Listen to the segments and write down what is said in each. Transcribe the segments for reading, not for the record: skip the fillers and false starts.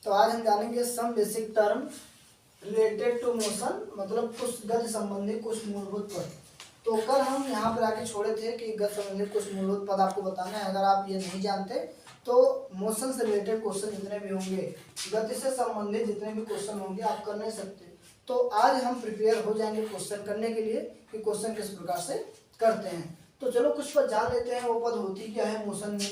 तो आज हम जानेंगे some basic term related to motion, मतलब कुछ गति संबंधी कुछ मूलभूत पद। तो कल हम यहाँ पर आके छोड़े थे कि गति संबंधी कुछ मूलभूत पद आपको बताना है। अगर आप ये नहीं जानते तो मोशन से रिलेटेड क्वेश्चन जितने भी होंगे, गति से संबंधित जितने भी क्वेश्चन होंगे आप कर नहीं सकते। तो आज हम प्रिपेयर हो जाएंगे क्वेश्चन करने के लिए कि क्वेश्चन किस प्रकार से करते हैं। तो चलो कुछ पद जान लेते हैं। वो पद होती क्या है मोशन में,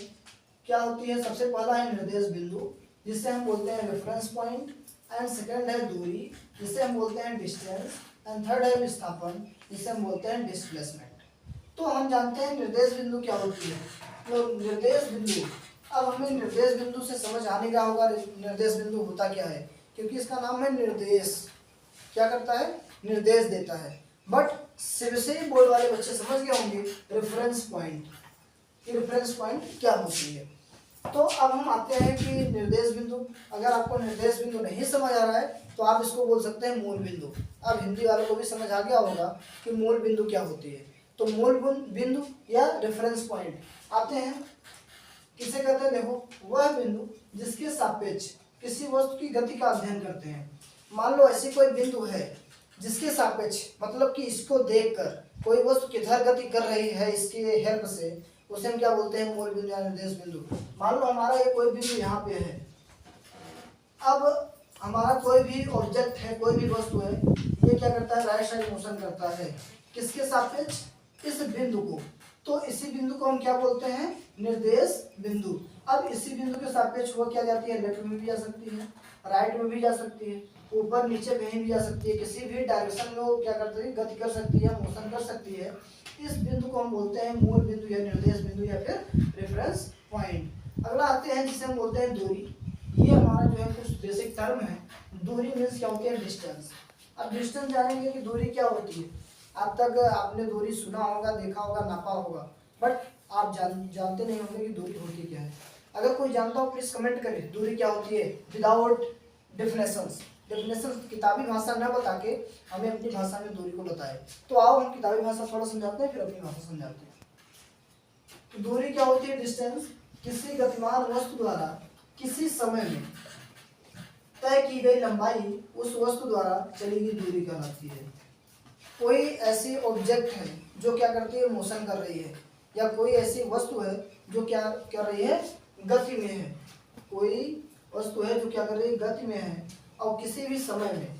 क्या होती है। सबसे पहला है निर्देश बिंदु, जिसे हम बोलते हैं रेफरेंस पॉइंट, एंड सेकंड है दूरी, जिसे हम बोलते हैं डिस्टेंस, एंड थर्ड है विस्थापन, जिसे हम बोलते हैं डिस्प्लेसमेंट। तो हम जानते हैं निर्देश बिंदु क्या होती है। तो निर्देश बिंदु, अब हमें निर्देश बिंदु से समझ आने का होगा निर्देश बिंदु होता क्या है, क्योंकि इसका नाम है निर्देश। क्या करता है, निर्देश देता है। बट सीबीएसई बोर्ड वाले बच्चे समझ गए होंगे रेफरेंस पॉइंट, रेफरेंस पॉइंट क्या होती है। तो अब हम आते हैं कि निर्देश बिंदु। अगर आपको निर्देश बिंदु नहीं समझ आ रहा है तो आप इसको बोल सकते हैं मूल बिंदु। अब हिंदी वालों को भी समझ आ गया होगा कि मूल बिंदु क्या होती है। तो मूल बिंदु या रेफरेंस पॉइंट आते हैं, किसे कहते हैं, देखो वह बिंदु जिसके सापेक्ष किसी वस्तु की गति का अध्ययन करते हैं। मान लो ऐसी कोई बिंदु है जिसके सापेक्ष, मतलब कि इसको देखकर कोई वस्तु किधर गति कर रही है इसके हेल्प से, उसे हम क्या बोलते हैं, मूल बिंदु या निर्देश बिंदु। मान लो हमारा ये कोई बिंदु यहाँ पे है। अब हमारा कोई भी ऑब्जेक्ट है, कोई भी वस्तु है, ये क्या करता है, राइट साइड मोशन करता है। किसके सापेक्ष, इस बिंदु को। तो इसी बिंदु को हम क्या बोलते हैं, निर्देश बिंदु। अब इसी बिंदु के सापेक्ष वो क्या जाती है, लेफ्ट में भी जा सकती है, राइट में भी जा सकती है, ऊपर नीचे कहीं भी जा सकती है, किसी भी डायरेक्शन में वो क्या करती है, गति कर सकती है, मोशन कर सकती है। इस बिंदु को हम बोलते हैं मूल बिंदु या निर्देश बिंदु या फिर रेफरेंस पॉइंट। अगला आते हैं जिसे हम बोलते हैं दूरी। ये हमारा जो है कुछ बेसिक टर्म है। दूरी मीन्स क्या होती है, डिस्टेंस। अब डिस्टेंस जानेंगे कि दूरी क्या होती है। अब तक आपने दूरी सुना होगा, देखा होगा, नापा होगा, बट आप जानते नहीं होंगे कि दूरी होती क्या है। अगर कोई जानता हो प्लीज कमेंट करें दूरी क्या होती है विदाउट डेफिनेशंस। डेफिनेशन किताबी भाषा न बता के हमें अपनी भाषा में दूरी को बताए। तो आओ हम किताबी भाषा थोड़ा समझाते हैं फिर अपनी भाषा समझाते हैं। तो दूरी क्या होती है, डिस्टेंस। किसी गतिमान वस्तु द्वारा किसी समय में तय की गई लंबाई उस वस्तु द्वारा चली गई दूरी कहलाती है। कोई ऐसी ऑब्जेक्ट है जो क्या करती है, मोशन कर रही है, या कोई ऐसी वस्तु है जो क्या कर रही है, गति में है। कोई वस्तु है जो क्या कर रही है, गति में है, और किसी भी समय में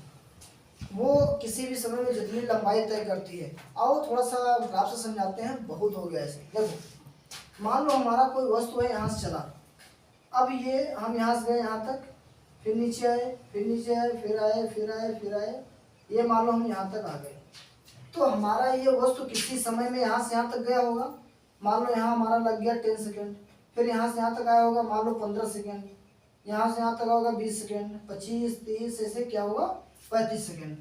वो किसी भी समय में जितनी लंबाई तय करती है। आओ थोड़ा सा ग्राफ से समझाते हैं, बहुत हो गया ऐसे। देखो मान लो हमारा कोई वस्तु है, यहाँ से चला। अब ये हम यहाँ से गए यहाँ तक, फिर नीचे आए, फिर नीचे आए, फिर आए, फिर आए, फिर आए, ये मान लो हम यहाँ तक आ गए। तो हमारा ये वस्तु किसी समय में यहाँ से यहाँ तक गया होगा। मान लो यहाँ हमारा लग गया 10 सेकेंड, फिर यहाँ से यहाँ तक आया होगा मान लो 15 सेकेंड, यहाँ से यहाँ तक होगा 20 सेकेंड, 25, 30, ऐसे क्या होगा 35 सेकेंड।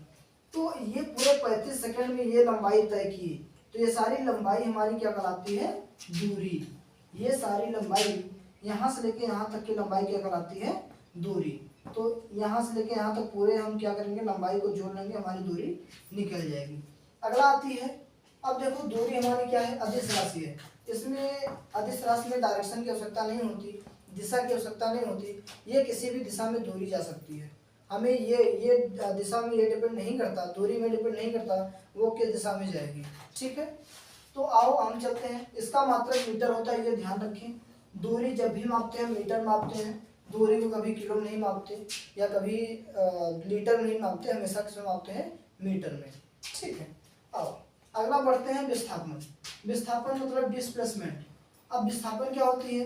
तो ये पूरे 35 सेकेंड में ये लंबाई तय की। तो ये सारी लंबाई हमारी क्या कहलाती है, दूरी। ये सारी लंबाई यहाँ से लेके यहाँ तक की लंबाई क्या कहलाती है, दूरी। तो यहाँ से लेके यहाँ तक पूरे हम क्या करेंगे, लंबाई को जोड़ लेंगे, हमारी दूरी निकल जाएगी। अगला आती है, अब देखो दूरी हमारी क्या है, अदिश राशि है। इसमें अदिश राशि में डायरेक्शन की आवश्यकता नहीं होती, दिशा की आवश्यकता नहीं होती। ये किसी भी दिशा में दूरी जा सकती है। हमें ये दिशा में ये डिपेंड नहीं करता, दूरी में डिपेंड नहीं करता वो किस दिशा में जाएगी। ठीक है, तो आओ हम चलते हैं। इसका मात्रक मीटर होता है, ये ध्यान रखें। दूरी जब भी मापते हैं मीटर मापते हैं, दूरी को कभी किलो नहीं मापते या कभी लीटर नहीं मापते, हमेशा किसमें मापते हैं, मीटर में। ठीक है, आओ अगला बढ़ते हैं विस्थापन। विस्थापन मतलब डिस्प्लेसमेंट। अब विस्थापन क्या होती है,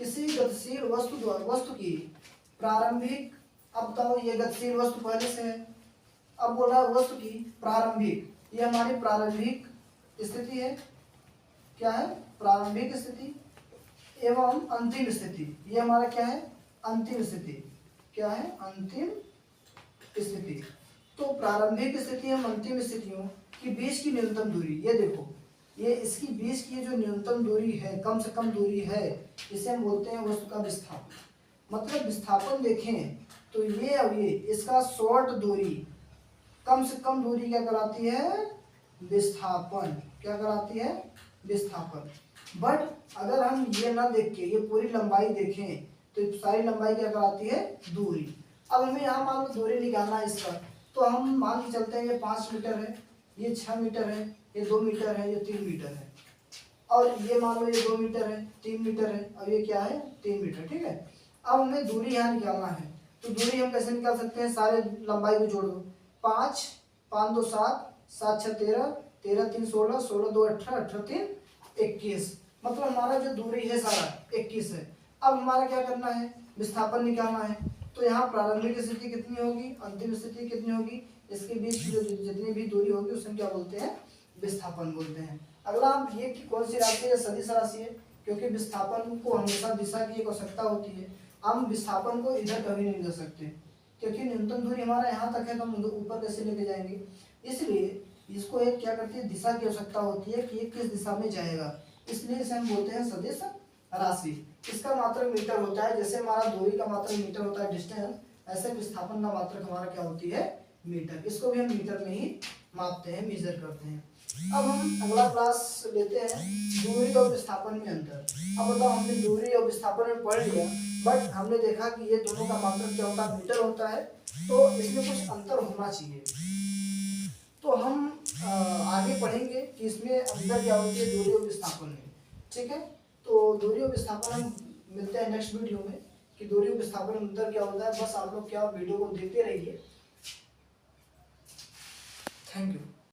किसी गतिशील वस्तु की प्रारंभिक, अब बताओ ये गतिशील वस्तु पहले से है, अब बोला वस्तु की प्रारंभिक, ये हमारी प्रारंभिक स्थिति है। क्या है, प्रारंभिक स्थिति एवं अंतिम स्थिति। ये हमारा क्या है, अंतिम स्थिति। क्या है, अंतिम स्थिति। तो प्रारंभिक स्थिति एवं अंतिम स्थितियों की बीच की न्यूनतम दूरी, ये देखो ये इसकी बीच की जो न्यूनतम दूरी है, कम से कम दूरी है, इसे हम बोलते हैं वस्तु का विस्थापन। मतलब विस्थापन देखें तो ये अब ये इसका शॉर्ट दूरी, कम से कम दूरी क्या कराती है, विस्थापन। क्या कराती है, विस्थापन। बट अगर हम ये ना देख के ये पूरी लंबाई देखें तो सारी लंबाई क्या कराती है, दूरी। अब हमें यहाँ मान लो दूरी निकालना है इसका, तो हम मान के चलते हैं ये 5 मीटर है, ये 6 मीटर है, ये 2 मीटर है, ये 3 मीटर है, और ये मान लो ये 2 मीटर है, 3 मीटर है, और ये क्या है 3 मीटर। ठीक है, अब हमें दूरी यहाँ निकालना है, तो दूरी हम कैसे निकाल सकते हैं, सारे लंबाई को जोड़ दो, 5 5 2 7 7 6 13 13 3 16 16 2 18 18 3 21, मतलब हमारा जो दूरी है सारा 21 है। अब हमारा क्या करना है, विस्थापन निकालना है, तो यहाँ प्रारंभिक स्थिति कितनी होगी, अंतिम स्थिति कितनी होगी, इसके बीच जो जितनी भी दूरी होगी उसे क्या बोलते हैं, विस्थापन बोलते हैं। अगला हम ये कि कौन सी राशि है, सदिश राशि है, क्योंकि विस्थापन को हमेशा दिशा की एक आवश्यकता होती है। हम विस्थापन को इधर कभी नहीं ले सकते, क्योंकि न्यूनतम दूरी हमारा यहाँ तक है, तो हम ऊपर कैसे लेके जाएंगे, इसलिए इसको एक क्या करती है, दिशा की आवश्यकता होती है कि ये किस दिशा में जाएगा, इसलिए इसे हम बोलते हैं सदिश राशि। इसका मात्रक मीटर होता है, जैसे हमारा दूरी का मात्रक मीटर होता है डिस्टेंस, ऐसे विस्थापन का मात्रक हमारा क्या होती है, मीटर। इसको भी हम मीटर में ही मापते हैं, मेजर करते हैं। अब हम अगला क्लास लेते हैं, दूरी और विस्थापन में अंतर। अब बताओ, हमने दूरी और विस्थापन में पढ़ लिया, बट हमने देखा कि ये दोनों का मात्रक क्या होता है, मीटर होता है, तो इसमें कुछ अंतर होना चाहिए। तो हम आगे पढ़ेंगे कि इसमें अंतर क्या होती है दूरी और विस्थापन में। ठीक है, तो दूरी और विस्थापन हम मिलते हैं नेक्स्ट वीडियो में कि दूरी और विस्थापन में अंतर क्या होता है। बस आप लोग क्या वीडियो को देखते रहिए। Thank you.